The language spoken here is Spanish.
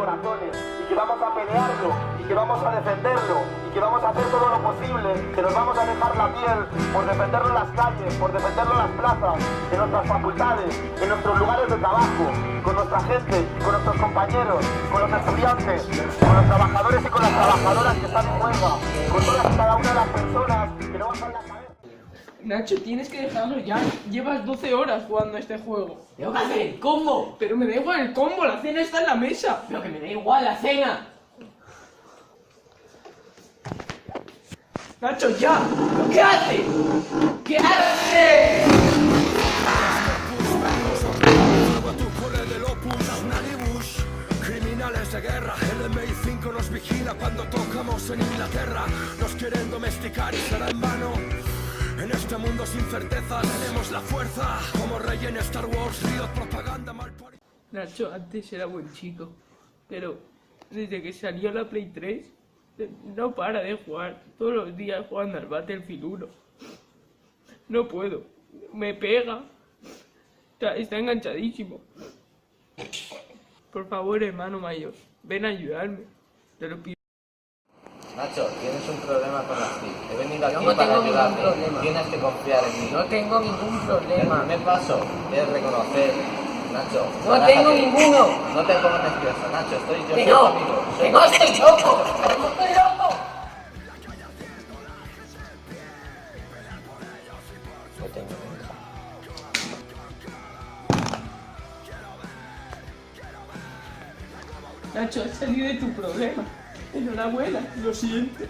corazones y que vamos a pelearlo y que vamos a defenderlo y que vamos a hacer todo lo posible, que nos vamos a dejar la piel por defenderlo en las calles, por defenderlo en las plazas, en nuestras facultades, en nuestros lugares de trabajo, con nuestra gente, con nuestros compañeros, con los estudiantes, con los trabajadores y con las trabajadoras que están en huelga, con todas y cada una de las personas que no bajan la cabeza. Nacho, tienes que dejarlo ya. Llevas 12 horas jugando a este juego. Tengo que hacer el combo. Pero me da igual el combo, la cena está en la mesa. Pero que me da igual la cena. Nacho, ya. ¿Qué haces? ¿Qué haces? Criminales de guerra, el MI5 nos vigila cuando tocamos en Inglaterra. Nos quieren domesticar y será en vano. En este mundo sin certezas tenemos la fuerza. Como rey en Star Wars, río propaganda mal parida. Nacho antes era buen chico, pero desde que salió la Play 3 no para de jugar. Todos los días jugando al Battlefield 1. No puedo, me pega. Está enganchadísimo. Por favor, hermano mayor, ven a ayudarme. Te lo pido. Nacho, tienes un problema con la FIP. He venido aquí No para tengo ningún ayudarte. problema. Tienes que confiar en mí. No tengo ningún El problema. primer paso es reconocer, Nacho. No relájate. tengo ninguno. No te pongas nervioso, Nacho. Yo soy Que tu no. amigo. Que no estoy loco. Que no estoy loco. No tengo hija. Nacho, has salido de tu problema. Enhorabuena, lo siento.